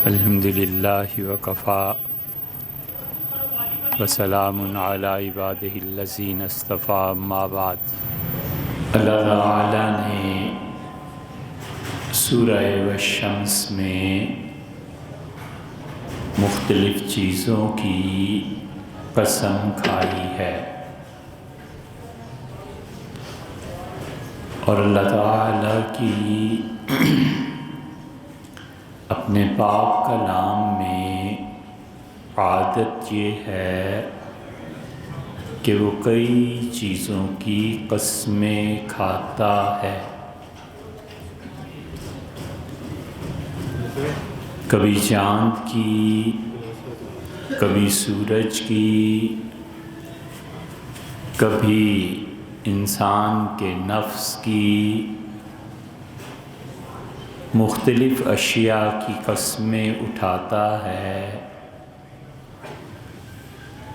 الحمد للہ وکفیٰ وسلام علی عبادہ الذین اصطفیٰ اما بعد۔ اللہ تعالیٰ نے سورہ والشمس میں مختلف چیزوں کی قسم کھائی ہے، اور اللہ تعالیٰ کی اپنے پاک کلام میں عادت یہ ہے کہ وہ کئی چیزوں کی قسمیں کھاتا ہے۔ کبھی چاند کی، کبھی سورج کی، کبھی انسان کے نفس کی، مختلف اشیاء کی قسمیں اٹھاتا ہے۔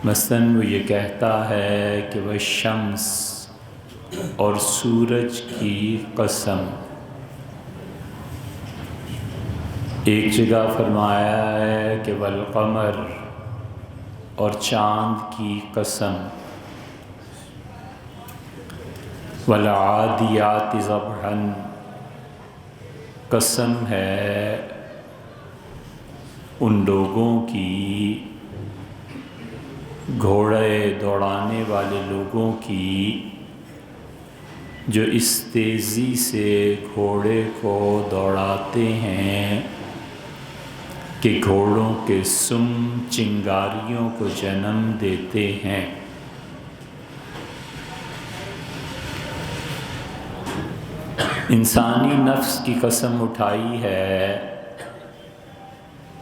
مثلاً وہ یہ کہتا ہے کہ وہ شمس اور سورج کی قسم، ایک جگہ فرمایا ہے کہ والقمر اور چاند کی قسم، والعادیات ضبحا قسم ہے ان لوگوں کی، گھوڑے دوڑانے والے لوگوں کی، جو اس تیزی سے گھوڑے کو دوڑاتے ہیں کہ گھوڑوں کے سم چنگاریوں کو جنم دیتے ہیں۔ انسانی نفس کی قسم اٹھائی ہے،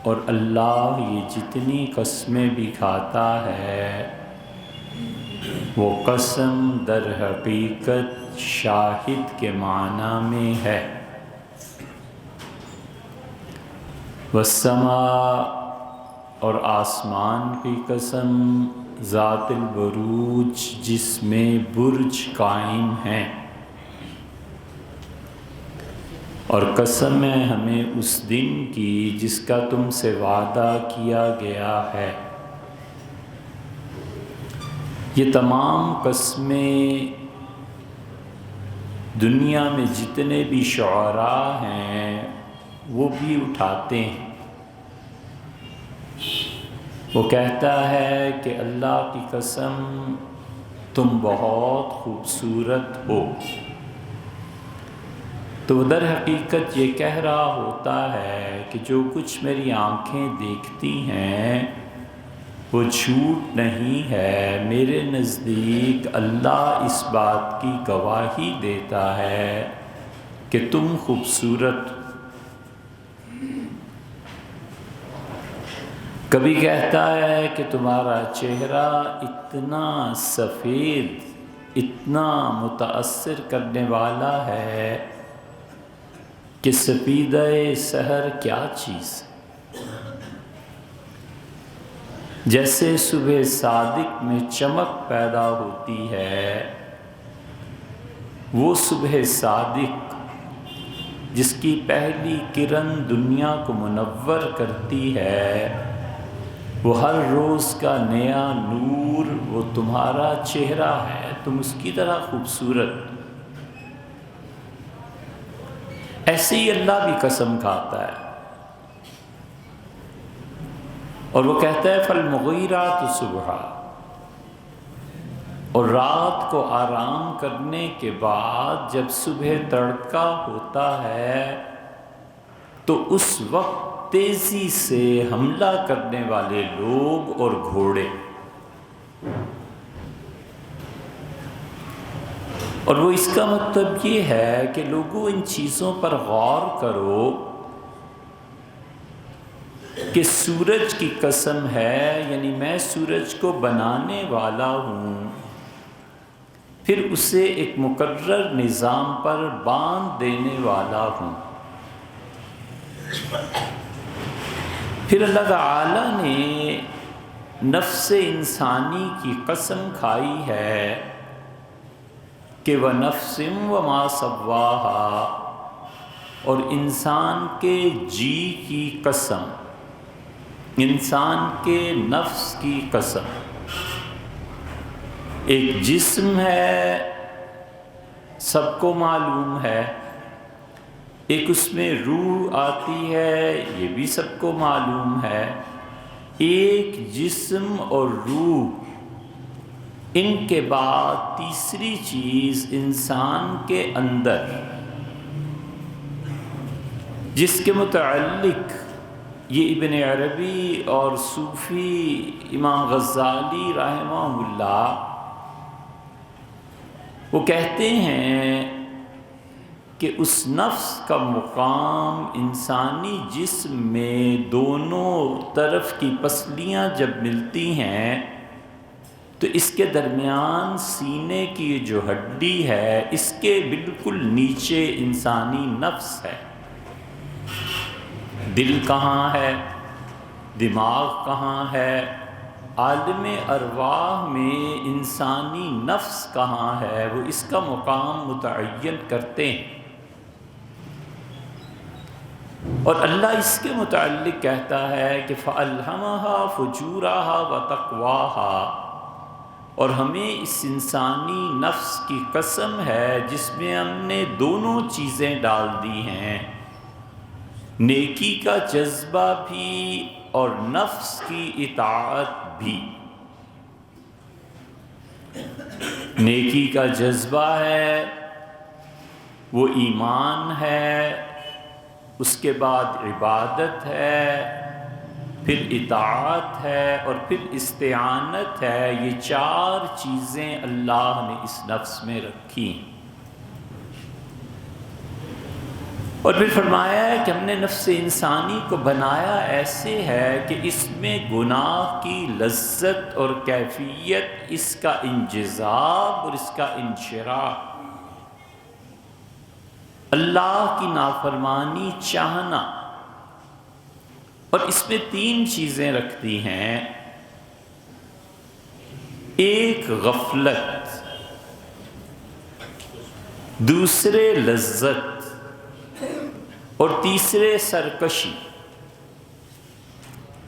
اور اللہ یہ جتنی قسمیں بھی کھاتا ہے وہ قسم در حقیقت شاہد کے معنی میں ہے۔ والسماء اور آسمان کی قسم، ذات البروج جس میں برج قائم ہیں، اور قسم ہے ہمیں اس دن کی جس کا تم سے وعدہ کیا گیا ہے۔ یہ تمام قسمیں دنیا میں جتنے بھی شعراء ہیں وہ بھی اٹھاتے ہیں۔ وہ کہتا ہے کہ اللہ کی قسم تم بہت خوبصورت ہو، تو وہ در حقیقت یہ کہہ رہا ہوتا ہے کہ جو کچھ میری آنکھیں دیکھتی ہیں وہ جھوٹ نہیں ہے، میرے نزدیک اللہ اس بات کی گواہی دیتا ہے کہ تم خوبصورت۔ کبھی کہتا ہے کہ تمہارا چہرہ اتنا سفید، اتنا متاثر کرنے والا ہے کہ سپیدہ سحر کیا چیز ہے، جیسے صبح صادق میں چمک پیدا ہوتی ہے، وہ صبح صادق جس کی پہلی کرن دنیا کو منور کرتی ہے، وہ ہر روز کا نیا نور، وہ تمہارا چہرہ ہے، تم اس کی طرح خوبصورت۔ ایسے ہی اللہ بھی قسم کھاتا ہے، اور وہ کہتا ہے فالمغیرات صبحا، اور رات کو آرام کرنے کے بعد جب صبح تڑکا ہوتا ہے تو اس وقت تیزی سے حملہ کرنے والے لوگ اور گھوڑے، اور وہ اس کا مطلب یہ ہے کہ لوگوں ان چیزوں پر غور کرو کہ سورج کی قسم ہے، یعنی میں سورج کو بنانے والا ہوں، پھر اسے ایک مقرر نظام پر باندھ دینے والا ہوں۔ پھر اللہ تعالیٰ نے نفس انسانی کی قسم کھائی ہے کہ وَنَفْسٍ وَمَا سَوَّاهَا، اور انسان کے جی کی قسم، انسان کے نفس کی قسم، ایک جسم ہے سب کو معلوم ہے، ایک اس میں روح آتی ہے یہ بھی سب کو معلوم ہے، ایک جسم اور روح، ان کے بعد تیسری چیز انسان کے اندر جس کے متعلق یہ ابن عربی اور صوفی امام غزالی رحمہ اللہ وہ کہتے ہیں کہ اس نفس کا مقام انسانی جسم میں دونوں طرف کی پسلیاں جب ملتی ہیں تو اس کے درمیان سینے کی جو ہڈی ہے اس کے بالکل نیچے انسانی نفس ہے۔ دل کہاں ہے، دماغ کہاں ہے، عالم ارواح میں انسانی نفس کہاں ہے، وہ اس کا مقام متعین کرتے ہیں۔ اور اللہ اس کے متعلق کہتا ہے کہ فَأَلْهَمَهَا فُجُورَهَا وَتَقْوَاهَا، اور ہمیں اس انسانی نفس کی قسم ہے جس میں ہم نے دونوں چیزیں ڈال دی ہیں، نیکی کا جذبہ بھی اور نفس کی اطاعت بھی۔ نیکی کا جذبہ ہے وہ ایمان ہے، اس کے بعد عبادت ہے، پھر اطاعت ہے اور پھر استعانت ہے۔ یہ چار چیزیں اللہ نے اس نفس میں رکھی، اور پھر فرمایا ہے کہ ہم نے نفس انسانی کو بنایا ایسے ہے کہ اس میں گناہ کی لذت اور کیفیت، اس کا انجذاب اور اس کا انشراح، اللہ کی نافرمانی چاہنا، اور اس میں تین چیزیں رکھتی ہیں، ایک غفلت، دوسرے لذت اور تیسرے سرکشی۔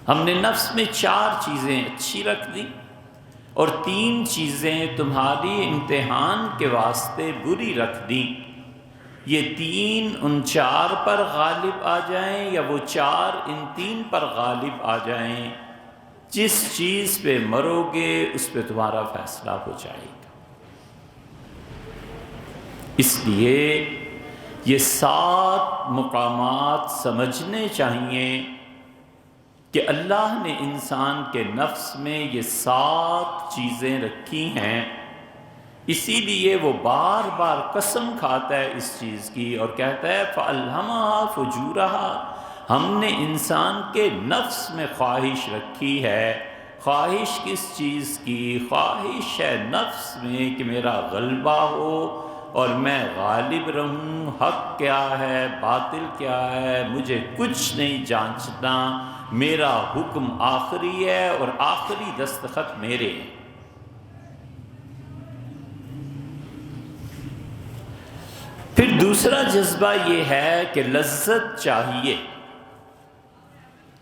ہم نے نفس میں چار چیزیں اچھی رکھ دی اور تین چیزیں تمہاری امتحان کے واسطے بری رکھ دی۔ یہ تین ان چار پر غالب آ جائیں یا وہ چار ان تین پر غالب آ جائیں، جس چیز پہ مرو گے اس پہ تمہارا فیصلہ ہو جائے گا۔ اس لیے یہ 7 مقامات سمجھنے چاہیے کہ اللہ نے انسان کے نفس میں یہ 7 چیزیں رکھی ہیں، اسی لیے وہ بار بار قسم کھاتا ہے اس چیز کی اور کہتا ہے فَأَلْهَمَهَا فُجُورَهَا، ہم نے انسان کے نفس میں خواہش رکھی ہے۔ خواہش کس چیز کی؟ خواہش ہے نفس میں کہ میرا غلبہ ہو اور میں غالب رہوں، حق کیا ہے باطل کیا ہے مجھے کچھ نہیں جانچنا، میرا حکم آخری ہے اور آخری دستخط میرے ہیں۔ پھر دوسرا جذبہ یہ ہے کہ لذت چاہیے،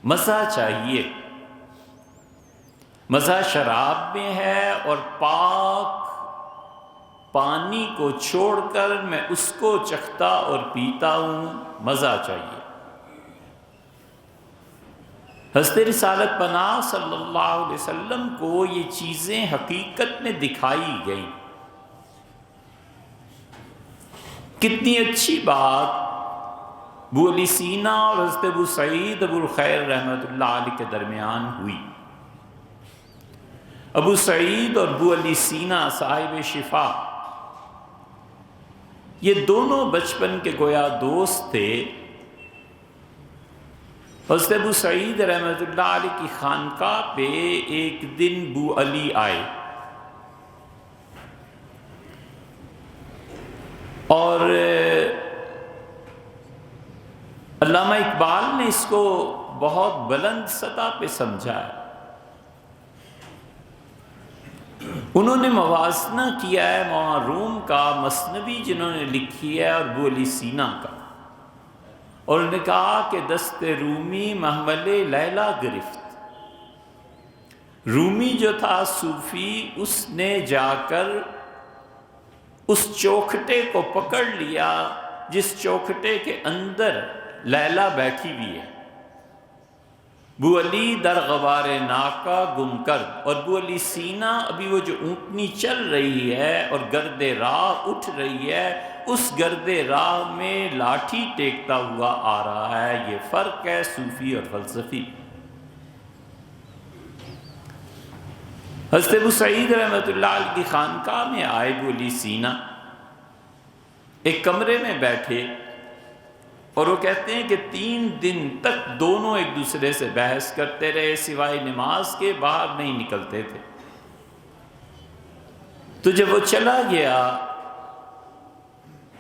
مزہ چاہیے۔ مزہ شراب میں ہے اور پاک پانی کو چھوڑ کر میں اس کو چکھتا اور پیتا ہوں، مزہ چاہیے۔ حضرت رسالت پناہ صلی اللہ علیہ وسلم کو یہ چیزیں حقیقت میں دکھائی گئیں۔ کتنی اچھی بات ابو علی سینا اور حضرت ابو سعید ابو الخیر رحمۃ اللہ علیہ کے درمیان ہوئی۔ ابو سعید اور ابو علی سینا صاحب شفا، یہ دونوں بچپن کے گویا دوست تھے۔ حضرت ابو سعید رحمۃ اللہ علیہ کی خانقاہ پہ ایک دن ابو علی آئے اور علامہ اقبال نے اس کو بہت بلند سطح پہ سمجھا ہے۔ انہوں نے موازنہ کیا ہے روم کا مثنوی جنہوں نے لکھی ہے اور ابو علی سینا کا، اور انہوں نے کہا کہ دست رومی محمل لیلا گرفت، رومی جو تھا صوفی، اس نے جا کر اس چوکھٹے کو پکڑ لیا جس چوکھٹے کے اندر لیلا بیٹھی ہوئی ہے۔ بو علی در غبار ناکا گم کرد، اور بو علی سینا ابھی وہ جو اونٹنی چل رہی ہے اور گرد راہ اٹھ رہی ہے، اس گرد راہ میں لاٹھی ٹیکتا ہوا آ رہا ہے۔ یہ فرق ہے صوفی اور فلسفی۔ حضرت ابو سعید رحمۃ اللہ علیہ کی خانقاہ میں آئے بو علی سینا، ایک کمرے میں بیٹھے، اور وہ کہتے ہیں کہ 3 دن تک دونوں ایک دوسرے سے بحث کرتے رہے، سوائے نماز کے باہر نہیں نکلتے تھے۔ تو جب وہ چلا گیا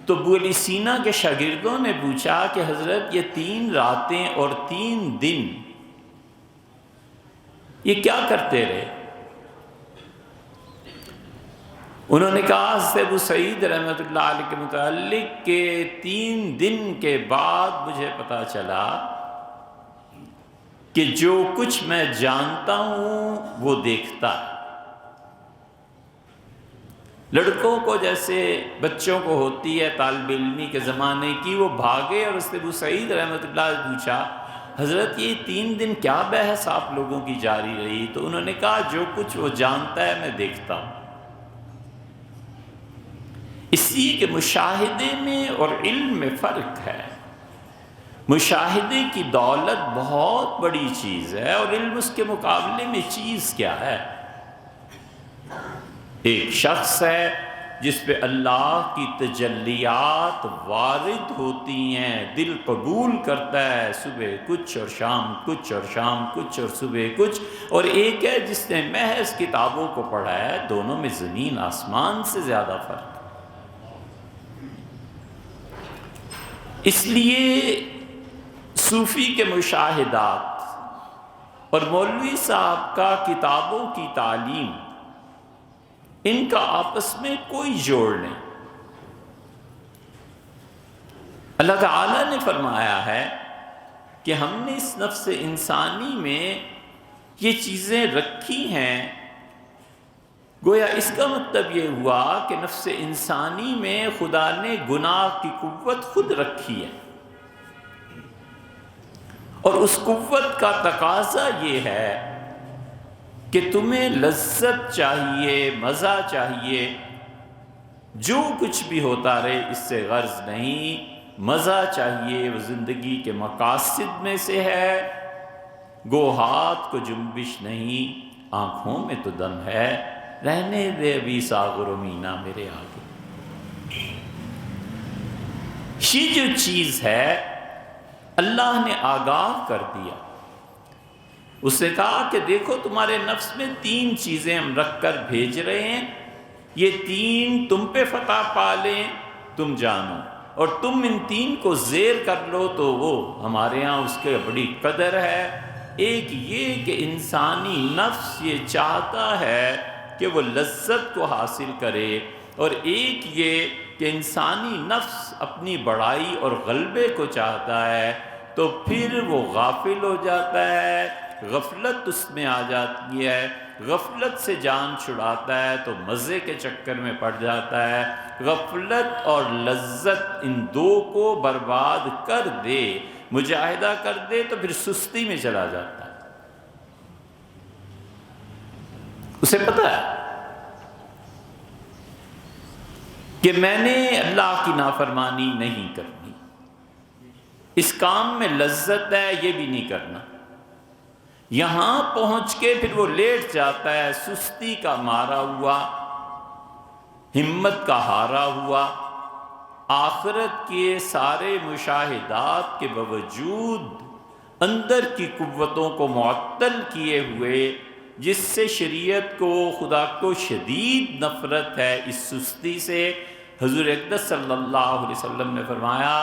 تو ابو علی سینا کے شاگردوں نے پوچھا کہ حضرت یہ 3 راتیں اور 3 دن یہ کیا کرتے رہے؟ انہوں نے کہا حضرت ابو سعید رحمۃ اللہ علیہ کے متعلق کہ 3 دن کے بعد مجھے پتا چلا کہ جو کچھ میں جانتا ہوں وہ دیکھتا ہے۔ لڑکوں کو جیسے بچوں کو ہوتی ہے طالب علمی کے زمانے کی، وہ بھاگے اور حضرت ابو سعید رحمۃ اللہ علیہ سے پوچھا حضرت یہ 3 دن کیا بحث آپ لوگوں کی جاری رہی؟ تو انہوں نے کہا جو کچھ وہ جانتا ہے میں دیکھتا ہوں۔ اس لیے کہ مشاہدے میں اور علم میں فرق ہے۔ مشاہدے کی دولت بہت بڑی چیز ہے، اور علم اس کے مقابلے میں چیز کیا ہے؟ ایک شخص ہے جس پہ اللہ کی تجلیات وارد ہوتی ہیں، دل قبول کرتا ہے، صبح کچھ اور شام کچھ اور شام کچھ اور صبح کچھ، اور ایک ہے جس نے محض کتابوں کو پڑھا ہے۔ دونوں میں زمین آسمان سے زیادہ فرق ہے۔ اس لیے صوفی کے مشاہدات اور مولوی صاحب کا کتابوں کی تعلیم، ان کا آپس میں کوئی جوڑ نہیں۔ اللہ تعالیٰ نے فرمایا ہے کہ ہم نے اس نفس انسانی میں یہ چیزیں رکھی ہیں، گویا اس کا مطلب یہ ہوا کہ نفس انسانی میں خدا نے گناہ کی قوت خود رکھی ہے، اور اس قوت کا تقاضا یہ ہے کہ تمہیں لذت چاہیے، مزہ چاہیے، جو کچھ بھی ہوتا رہے اس سے غرض نہیں، مزہ چاہیے، وہ زندگی کے مقاصد میں سے ہے۔ گو ہاتھ کو جنبش نہیں، آنکھوں میں تو دم ہے، رہنے دے ابھی ساغر و مینا میرے آگے۔ یہ جو چیز ہے اللہ نے آگاہ کر دیا، اس نے کہا کہ دیکھو تمہارے نفس میں 3 چیزیں ہم رکھ کر بھیج رہے ہیں، یہ 3 تم پہ فتح پا لیں تم جانو، اور تم ان 3 کو زیر کر لو تو وہ ہمارے ہاں اس کے بڑی قدر ہے۔ ایک یہ کہ انسانی نفس یہ چاہتا ہے کہ وہ لذت کو حاصل کرے، اور ایک یہ کہ انسانی نفس اپنی بڑائی اور غلبے کو چاہتا ہے، تو پھر وہ غافل ہو جاتا ہے، غفلت اس میں آ جاتی ہے، غفلت سے جان چھڑاتا ہے تو مزے کے چکر میں پڑ جاتا ہے۔ غفلت اور لذت ان 2 کو برباد کر دے، مجاہدہ کر دے تو پھر سستی میں چلا جاتا ہے۔ اسے پتہ ہے کہ میں نے اللہ کی نافرمانی نہیں کرنی، اس کام میں لذت ہے یہ بھی نہیں کرنا۔ یہاں پہنچ کے پھر وہ لیٹ جاتا ہے، سستی کا مارا ہوا، ہمت کا ہارا ہوا، آخرت کے سارے مشاہدات کے باوجود اندر کی قوتوں کو معطل کیے ہوئے، جس سے شریعت کو، خدا کو شدید نفرت ہے اس سستی سے۔ حضور اقدس صلی اللہ علیہ وسلم نے فرمایا،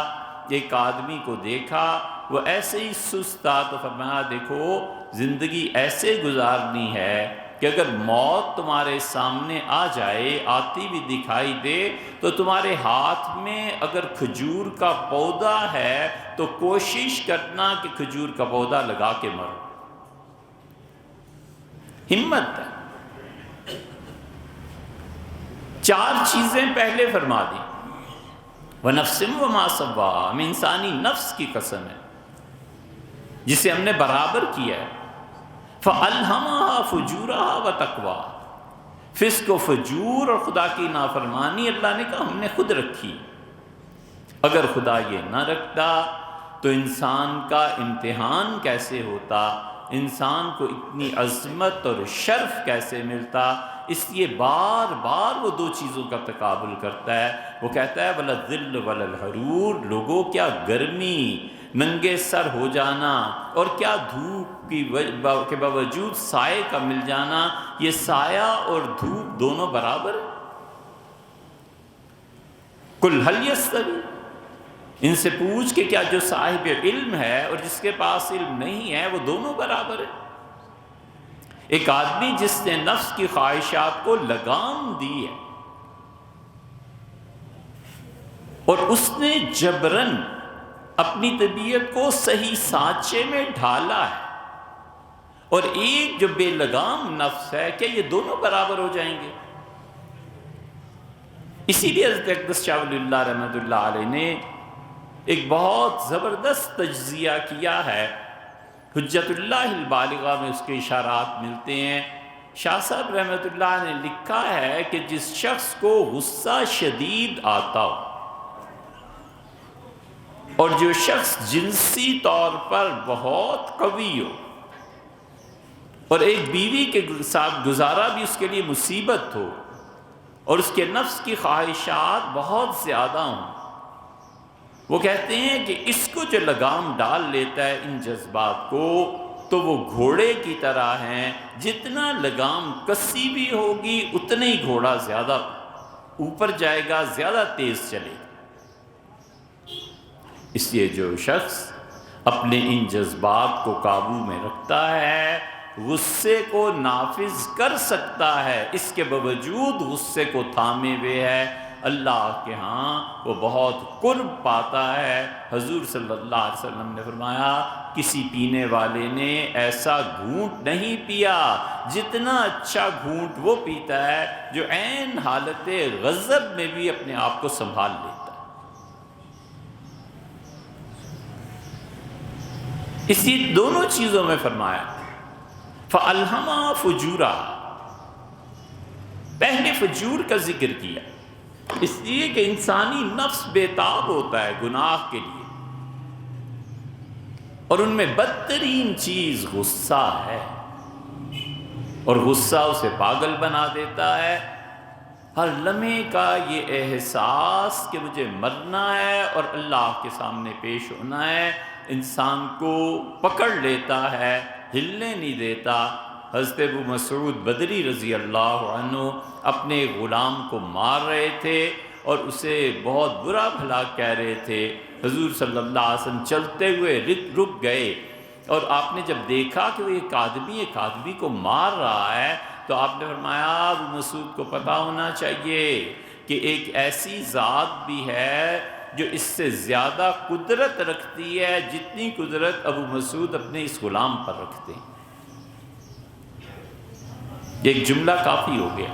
ایک آدمی کو دیکھا وہ ایسے ہی سست تھا، تو فرمایا دیکھو زندگی ایسے گزارنی ہے کہ اگر موت تمہارے سامنے آ جائے، آتی بھی دکھائی دے، تو تمہارے ہاتھ میں اگر کھجور کا پودا ہے تو کوشش کرنا کہ کھجور کا پودا لگا کے مرو۔ ہمت ہے۔ 4 چیزیں پہلے فرما دی، وَنَفْسٍ وَمَا سَوَّاهَا، ہمیں انسانی نفس کی قسم ہے جسے ہم نے برابر کیا ہے، فَأَلْهَمَهَا فُجُورَهَا وَتَقْوَاهَا، فسق و فجور اور خدا کی نافرمانی اللہ نے کہا ہم نے خود رکھی۔ اگر خدا یہ نہ رکھتا تو انسان کا امتحان کیسے ہوتا، انسان کو اتنی عظمت اور شرف کیسے ملتا؟ اس لیے بار بار وہ 2 چیزوں کا تقابل کرتا ہے۔ وہ کہتا ہے وَلَا الظِّلُّ وَلَا الْحَرُورُ، لوگوں کیا گرمی، ننگے سر ہو جانا، اور کیا دھوپ کے باوجود سائے کا مل جانا، یہ سایہ اور دھوپ دونوں برابر ہیں؟ قُلْ هَلْ يَسْتَوِي، ان سے پوچھ کہ کیا جو صاحب علم ہے اور جس کے پاس علم نہیں ہے وہ دونوں برابر ہیں؟ ایک آدمی جس نے نفس کی خواہشات کو لگام دی ہے اور اس نے جبراً اپنی طبیعت کو صحیح سانچے میں ڈھالا ہے، اور ایک جو بے لگام نفس ہے، کیا یہ دونوں برابر ہو جائیں گے؟ اسی لیے حضرت اقدس شاہ ولی اللہ رحمۃ اللہ علیہ نے ایک بہت زبردست تجزیہ کیا ہے، حجت اللہ البالغہ میں اس کے اشارات ملتے ہیں۔ شاہ صاحب رحمۃ اللہ نے لکھا ہے کہ جس شخص کو غصہ شدید آتا ہو اور جو شخص جنسی طور پر بہت قوی ہو اور ایک بیوی کے ساتھ گزارا بھی اس کے لیے مصیبت ہو اور اس کے نفس کی خواہشات بہت زیادہ ہوں، وہ کہتے ہیں کہ اس کو جو لگام ڈال لیتا ہے ان جذبات کو تو وہ گھوڑے کی طرح ہیں، جتنا لگام کسی بھی ہوگی اتنا ہی گھوڑا زیادہ اوپر جائے گا، زیادہ تیز چلے گا۔ اس لیے جو شخص اپنے ان جذبات کو قابو میں رکھتا ہے، غصے کو نافذ کر سکتا ہے، اس کے باوجود غصے کو تھامے ہوئے ہے، اللہ کے ہاں وہ بہت قرب پاتا ہے۔ حضور صلی اللہ علیہ وسلم نے فرمایا کسی پینے والے نے ایسا گھونٹ نہیں پیا جتنا اچھا گھونٹ وہ پیتا ہے جو عین حالت غضب میں بھی اپنے آپ کو سنبھال لیتا ہے۔ اسی دونوں چیزوں میں فرمایا فَأَلْهَمَا فُجُورَهَا، پہلے فجور کا ذکر کیا اس لیے کہ انسانی نفس بےتاب ہوتا ہے گناہ کے لیے، اور ان میں بدترین چیز غصہ ہے، اور غصہ اسے پاگل بنا دیتا ہے۔ ہر لمحے کا یہ احساس کہ مجھے مرنا ہے اور اللہ کے سامنے پیش ہونا ہے انسان کو پکڑ لیتا ہے، ہلنے نہیں دیتا۔ حضرت ابو مسعود بدری رضی اللہ عنہ اپنے غلام کو مار رہے تھے اور اسے بہت برا بھلا کہہ رہے تھے۔ حضور صلی اللہ علیہ وسلم چلتے ہوئے رک گئے، اور آپ نے جب دیکھا کہ وہ ایک آدمی کو مار رہا ہے تو آپ نے فرمایا ابو مسعود کو پتہ ہونا چاہیے کہ ایک ایسی ذات بھی ہے جو اس سے زیادہ قدرت رکھتی ہے جتنی قدرت ابو مسعود اپنے اس غلام پر رکھتے ہیں۔ ایک جملہ کافی ہو گیا۔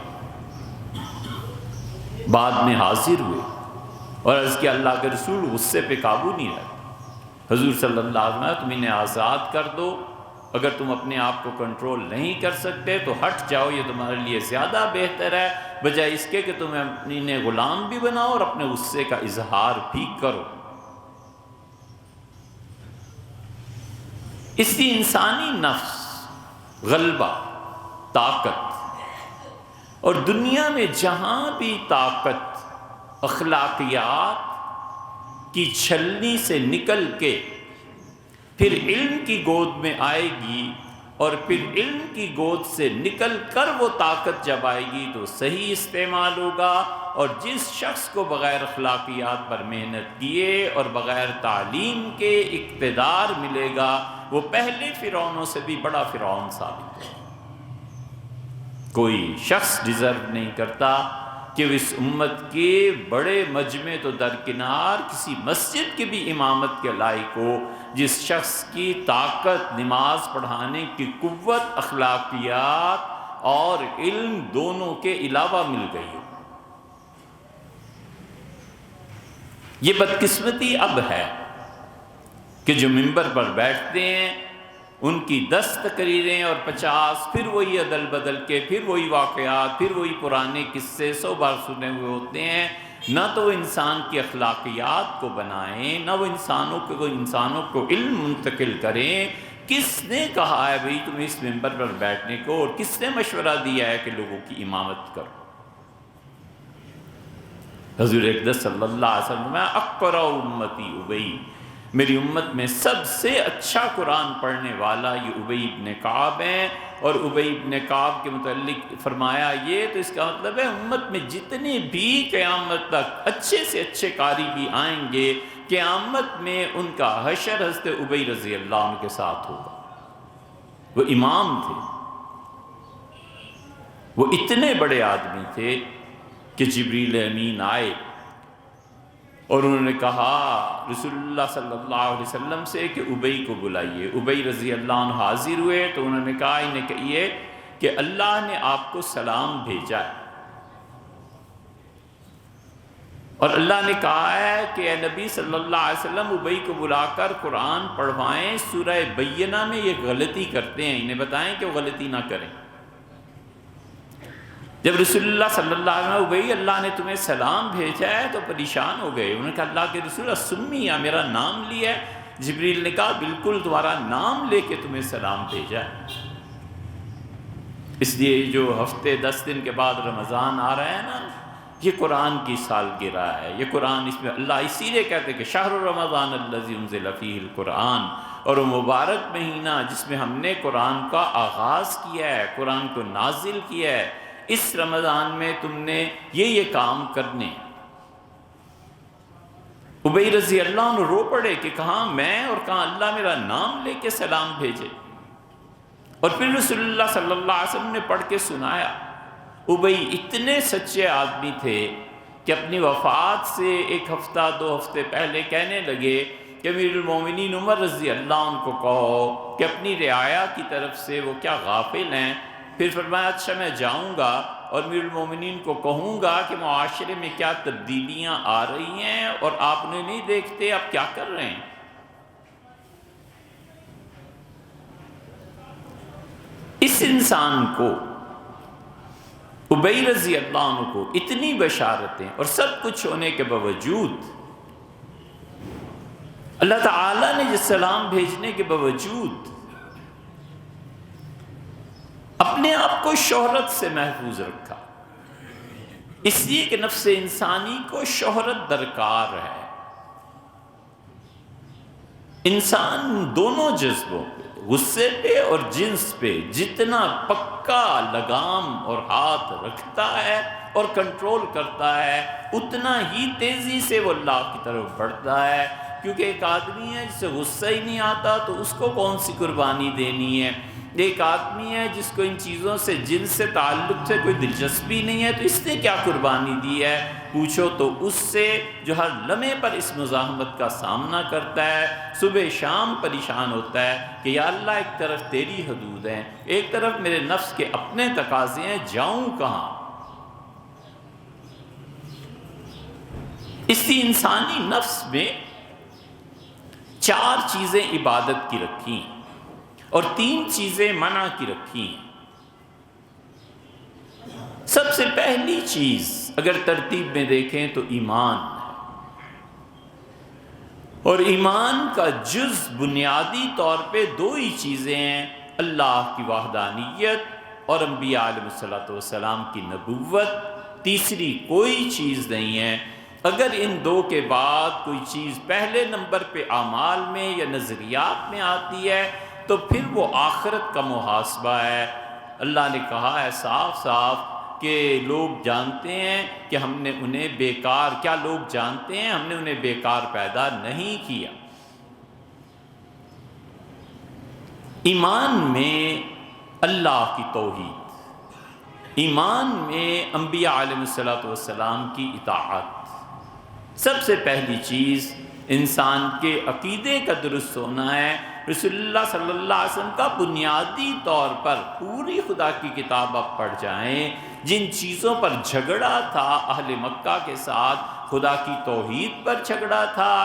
بعد میں حاضر ہوئے اور عرض کیا اللہ کے رسول غصے پہ قابو نہیں رہتا۔ حضور صلی اللہ علیہ وسلم تم انہیں آزاد کر دو، اگر تم اپنے آپ کو کنٹرول نہیں کر سکتے تو ہٹ جاؤ، یہ تمہارے لیے زیادہ بہتر ہے، بجائے اس کے کہ تم انہیں غلام بھی بناؤ اور اپنے غصے کا اظہار بھی کرو۔ اس لیے انسانی نفس غلبہ، طاقت، اور دنیا میں جہاں بھی طاقت اخلاقیات کی چھلنی سے نکل کے پھر علم کی گود میں آئے گی، اور پھر علم کی گود سے نکل کر وہ طاقت جب آئے گی تو صحیح استعمال ہوگا، اور جس شخص کو بغیر اخلاقیات پر محنت کیے اور بغیر تعلیم کے اقتدار ملے گا وہ پہلے فرعونوں سے بھی بڑا فرعون ثابت ہوگا۔ کوئی شخص ڈیزرو نہیں کرتا کہ اس امت کے بڑے مجمع تو درکنار کسی مسجد کی بھی امامت کے لائق ہو جس شخص کی طاقت نماز پڑھانے کی قوت اخلاقیات اور علم دونوں کے علاوہ مل گئی ہو۔ یہ بدقسمتی اب ہے کہ جو منبر پر بیٹھتے ہیں ان کی 10 تقریریں اور 50 پھر وہی عدل بدل کے، پھر وہی واقعات، پھر وہی پرانے قصے 100 بار سنے ہوئے ہوتے ہیں۔ نہ تو وہ انسان کی اخلاقیات کو بنائیں، نہ وہ انسانوں کو علم منتقل کریں۔ کس نے کہا ہے بھئی تمہیں اس منبر پر بیٹھنے کو، اور کس نے مشورہ دیا ہے کہ لوگوں کی امامت کرو؟ حضور اقدس صلی اللہ علیہ وسلم میں اقرأ امتی ابی، میری امت میں سب سے اچھا قرآن پڑھنے والا یہ ابی ابن کعب ہیں۔ اور ابی ابن کعب کے متعلق فرمایا یہ تو اس کا مطلب ہے امت میں جتنے بھی قیامت تک اچھے سے اچھے قاری بھی آئیں گے، قیامت میں ان کا حشر حضرت ابی رضی اللہ عنہ کے ساتھ ہوگا۔ وہ امام تھے، وہ اتنے بڑے آدمی تھے کہ جبریل امین آئے اور انہوں نے کہا رسول اللہ صلی اللہ علیہ وسلم سے کہ ابی کو بلائیے۔ ابی رضی اللہ عنہ حاضر ہوئے تو انہوں نے کہا انہیں کہیے کہ اللہ نے آپ کو سلام بھیجا ہے، اور اللہ نے کہا ہے کہ اے نبی صلی اللہ علیہ وسلم ابی کو بلا کر قرآن پڑھوائیں، سورہ بینہ میں یہ غلطی کرتے ہیں، انہیں بتائیں کہ وہ غلطی نہ کریں۔ جب رسول اللہ صلی اللہ علیہ وسلم ابی اللہ نے تمہیں سلام بھیجا ہے تو پریشان ہو گئے۔ انہوں نے کہا اللہ کے رسول سمیہ، میرا نام لیا ہے؟ جبریل نے کہا بالکل تمہارا نام لے کے تمہیں سلام بھیجا ہے۔ اس لیے جو ہفتے 10 دن کے بعد رمضان آ رہا ہے نا، یہ قرآن کی سالگرہ ہے۔ یہ قرآن، اس میں اللہ اسی لیے کہتے ہیں کہ شہر رمضان الذی انزل فیہ القرآن، اور وہ مبارک مہینہ جس میں ہم نے قرآن کا آغاز کیا ہے، قرآن کو نازل کیا ہے، اس رمضان میں تم نے یہ کام کرنے۔ ابی رضی اللہ عنہ رو پڑے کہ کہاں میں اور کہاں اللہ میرا نام لے کے سلام بھیجے۔ اور پھر رسول اللہ صلی اللہ علیہ وسلم نے پڑھ کے سنایا۔ ابی اتنے سچے آدمی تھے کہ اپنی وفات سے 1 ہفتہ 2 ہفتے پہلے کہنے لگے کہ امیر المومنین عمر رضی اللہ عنہ کو کہو کہ اپنی رعایا کی طرف سے وہ کیا غافل ہیں۔ پھر فرمایا اچھا میں جاؤں گا اور امیر المومنین کو کہوں گا کہ معاشرے میں کیا تبدیلیاں آ رہی ہیں اور آپ نے نہیں دیکھتے آپ کیا کر رہے ہیں۔ اس انسان کو، ابی رضی اللہ عنہ کو اتنی بشارتیں اور سب کچھ ہونے کے باوجود، اللہ تعالیٰ نے جس سلام بھیجنے کے باوجود اپنے آپ کو شہرت سے محفوظ رکھا، اس لیے کہ نفس انسانی کو شہرت درکار ہے۔ انسان دونوں جذبوں پہ، غصے پہ اور جنس پہ جتنا پکا لگام اور ہاتھ رکھتا ہے اور کنٹرول کرتا ہے، اتنا ہی تیزی سے وہ اللہ کی طرف بڑھتا ہے۔ کیونکہ ایک آدمی ہے جسے غصہ ہی نہیں آتا تو اس کو کون سی قربانی دینی ہے، ایک آدمی ہے جس کو ان چیزوں سے، جن سے تعلق سے کوئی دلچسپی نہیں ہے، تو اس نے کیا قربانی دی ہے پوچھو تو اس سے جو ہر لمحے پر اس مزاحمت کا سامنا کرتا ہے، صبح شام پریشان ہوتا ہے کہ یا اللہ ایک طرف تیری حدود ہیں، ایک طرف میرے نفس کے اپنے تقاضے ہیں، جاؤں کہاں۔ اس لیے انسانی نفس میں 4 چیزیں عبادت کی رکھی ہیں اور 3 چیزیں منع کی رکھی ہیں۔ سب سے پہلی چیز اگر ترتیب میں دیکھیں تو ایمان ہے، اور ایمان کا جز بنیادی طور پہ 2 ہی چیزیں ہیں، اللہ کی وحدانیت اور انبیاء علیہ السلام کی نبوت، تیسری کوئی چیز نہیں ہے۔ اگر ان 2 کے بعد کوئی چیز پہلے نمبر پہ اعمال میں یا نظریات میں آتی ہے تو پھر وہ آخرت کا محاسبہ ہے۔ اللہ نے کہا ہے صاف صاف کہ لوگ جانتے ہیں کہ ہم نے انہیں بیکار، کیا لوگ جانتے ہیں ہم نے انہیں بیکار پیدا نہیں کیا۔ ایمان میں اللہ کی توحید، ایمان میں انبیاء علیہ السلام کی اطاعت، سب سے پہلی چیز انسان کے عقیدے کا درست ہونا ہے۔ رسول اللہ صلی اللہ علیہ وسلم کا بنیادی طور پر پوری خدا کی کتاب آپ پڑھ جائیں، جن چیزوں پر جھگڑا تھا اہل مکہ کے ساتھ، خدا کی توحید پر جھگڑا تھا،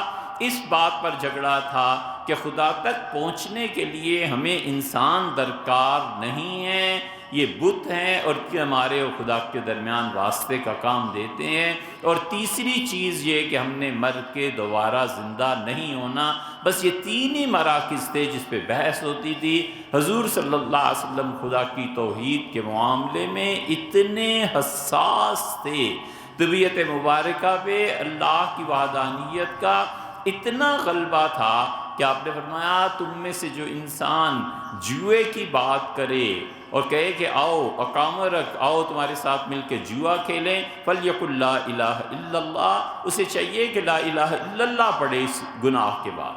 اس بات پر جھگڑا تھا کہ خدا تک پہنچنے کے لیے ہمیں انسان درکار نہیں ہے، یہ بت ہیں اور کہ ہمارے اور خدا کے درمیان راستے کا کام دیتے ہیں۔ اور تیسری چیز یہ کہ ہم نے مر کے دوبارہ زندہ نہیں ہونا۔ بس یہ تین ہی مراکز تھے جس پہ بحث ہوتی تھی۔ حضور صلی اللہ علیہ وسلم خدا کی توحید کے معاملے میں اتنے حساس تھے، طبیعت مبارکہ پہ اللہ کی وحدانیت کا اتنا غلبہ تھا کہ آپ نے فرمایا تم میں سے جو انسان جوئے کی بات کرے اور کہے کہ آؤ اقامہ رکھ، آؤ تمہارے ساتھ مل کے جوا کھیلیں، فَلْيَقُلْ لَا إِلَٰهَ إِلَّا اللَّهُ، اسے چاہیے کہ لا الہ الا اللہ پڑھے اس گناہ کے بعد،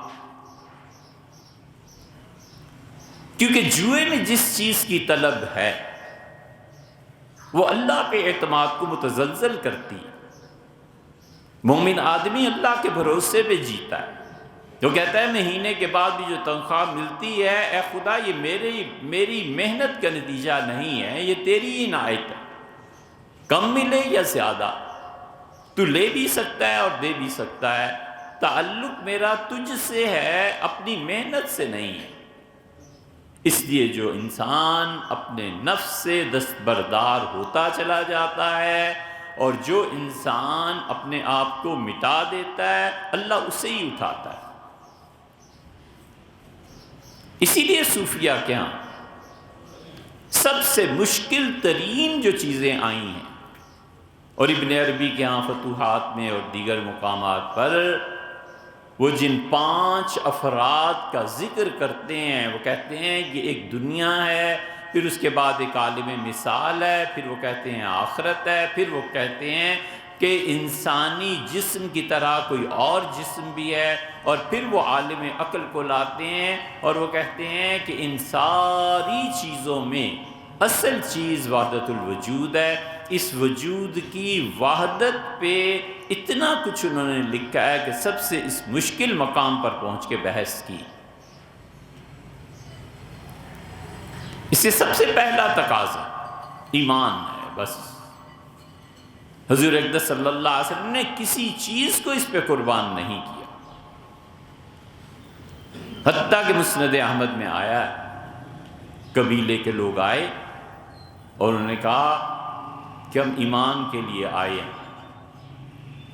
کیونکہ جوئے میں جس چیز کی طلب ہے وہ اللہ کے اعتماد کو متزلزل کرتی ہے۔ مومن آدمی اللہ کے بھروسے پہ جیتا ہے، جو کہتا ہے مہینے کے بعد بھی جو تنخواہ ملتی ہے، اے خدا یہ میری محنت کا نتیجہ نہیں ہے، یہ تیری عنایت ہے، کم ملے یا زیادہ تو لے بھی سکتا ہے اور دے بھی سکتا ہے، تعلق میرا تجھ سے ہے، اپنی محنت سے نہیں ہے۔ اس لیے جو انسان اپنے نفس سے دستبردار ہوتا چلا جاتا ہے اور جو انسان اپنے آپ کو مٹا دیتا ہے، اللہ اسے ہی اٹھاتا ہے۔ اسی لیے صوفیہ کے ہاں سب سے مشکل ترین جو چیزیں آئی ہیں، اور ابن عربی کے ہاں فتوحات میں اور دیگر مقامات پر وہ جن 5 افراد کا ذکر کرتے ہیں، وہ کہتے ہیں کہ ایک دنیا ہے، پھر اس کے بعد ایک عالم مثال ہے، پھر وہ کہتے ہیں آخرت ہے، پھر وہ کہتے ہیں کہ انسانی جسم کی طرح کوئی اور جسم بھی ہے، اور پھر وہ عالم عقل کو لاتے ہیں اور وہ کہتے ہیں کہ ان ساری چیزوں میں اصل چیز وحدت الوجود ہے۔ اس وجود کی وحدت پہ اتنا کچھ انہوں نے لکھا ہے کہ سب سے اس مشکل مقام پر پہنچ کے بحث کی۔ اس سے سب سے پہلا تقاضا ایمان ہے۔ بس حضور اقدس صلی اللہ علیہ وسلم نے کسی چیز کو اس پہ قربان نہیں کیا، حتیٰ کہ مسند احمد میں آیا ہے، قبیلے کے لوگ آئے اور انہوں نے کہا کہ ہم ایمان کے لیے آئے ہیں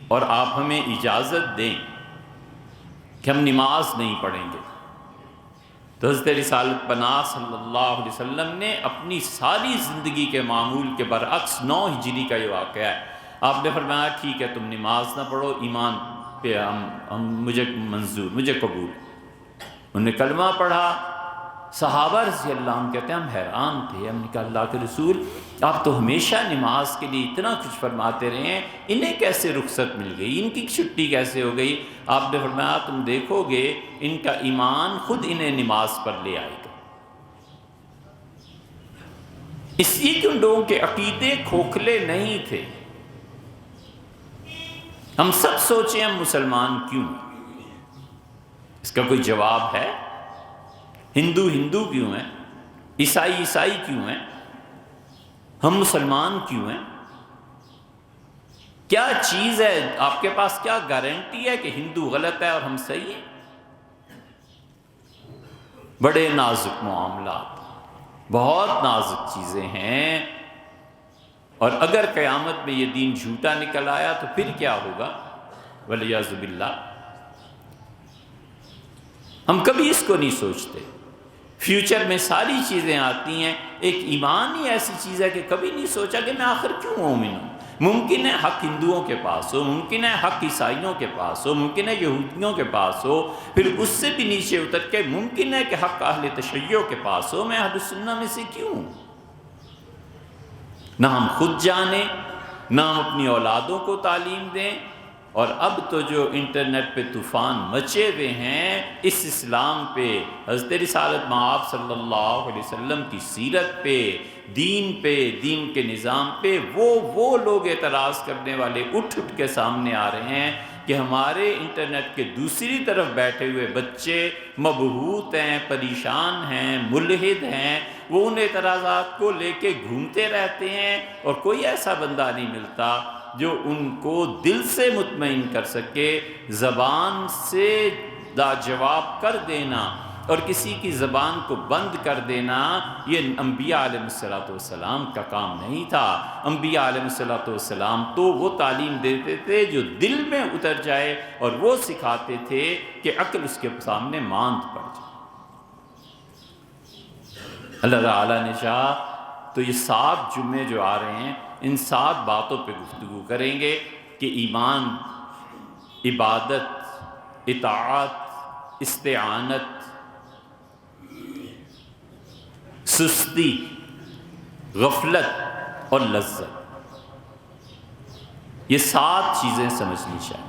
اور آپ ہمیں اجازت دیں کہ ہم نماز نہیں پڑھیں گے۔ تو حضرت رسالت پناہ صلی اللہ علیہ وسلم نے اپنی ساری زندگی کے معمول کے برعکس 9 ہجری کا یہ واقعہ ہے، آپ نے فرمایا ٹھیک ہے تم نماز نہ پڑھو، ایمان پہ مجھے منظور، مجھے قبول۔ انہوں نے کلمہ پڑھا، صحابہ رضی اللہ عنہ کہتے ہیں ہم حیران تھے، ہم نے کہا اللہ کے رسول آپ تو ہمیشہ نماز کے لیے اتنا کچھ فرماتے رہے ہیں، انہیں کیسے رخصت مل گئی، ان کی چھٹی کیسے ہو گئی؟ آپ نے فرمایا تم دیکھو گے ان کا ایمان خود انہیں نماز پر لے آئے گا۔ اس لیے کہ ان لوگوں کے عقیدے کھوکھلے نہیں تھے۔ ہم سب سوچیں ہم مسلمان کیوں؟ اس کا کوئی جواب ہے؟ ہندو ہندو کیوں ہیں؟ عیسائی عیسائی کیوں ہیں؟ ہم مسلمان کیوں ہیں؟ کیا چیز ہے آپ کے پاس؟ کیا گارنٹی ہے کہ ہندو غلط ہے اور ہم صحیح ہیں؟ بڑے نازک معاملات، بہت نازک چیزیں ہیں، اور اگر قیامت میں یہ دین جھوٹا نکل آیا تو پھر کیا ہوگا؟ والعیاذ باللہ۔ ہم کبھی اس کو نہیں سوچتے، فیوچر میں ساری چیزیں آتی ہیں، ایک ایمان ہی ایسی چیز ہے کہ کبھی نہیں سوچا کہ میں آخر کیوں مومن ہوں۔ ممکن ہے حق ہندوؤں کے پاس ہو، ممکن ہے حق عیسائیوں کے پاس ہو، ممکن ہے یہودیوں کے پاس ہو، پھر اس سے بھی نیچے اتر کے ممکن ہے کہ حق اہل تشیع کے پاس ہو، میں اہل سنہ میں سے کیوں ہوں؟ نہ ہم خود جانیں، نہ ہم اپنی اولادوں کو تعلیم دیں، اور اب تو جو انٹرنیٹ پہ طوفان مچے ہوئے ہیں اس اسلام پہ، حضرت رسالت مآب صلی اللہ علیہ وسلم کی سیرت پہ، دین کے نظام پہ، وہ لوگ اعتراض کرنے والے اٹھ کے سامنے آ رہے ہیں کہ ہمارے انٹرنیٹ کے دوسری طرف بیٹھے ہوئے بچے مبہوت ہیں، پریشان ہیں، ملحد ہیں، وہ ان اعتراضات کو لے کے گھومتے رہتے ہیں، اور کوئی ایسا بندہ نہیں ملتا جو ان کو دل سے مطمئن کر سکے۔ زبان سے لاجواب کر دینا اور کسی کی زبان کو بند کر دینا یہ انبیاء علیہ السلام کا کام نہیں تھا۔ انبیاء علیہ السلام تو وہ تعلیم دیتے تھے جو دل میں اتر جائے، اور وہ سکھاتے تھے کہ عقل اس کے سامنے ماند پڑ جائے۔ اللہ تعالیٰ نے چاہا تو یہ 7 جمعے جو آ رہے ہیں ان 7 باتوں پہ گفتگو کریں گے کہ ایمان، عبادت، اطاعت، استعانت، سستی، غفلت اور لذت، یہ 7 چیزیں سمجھنی چاہیے۔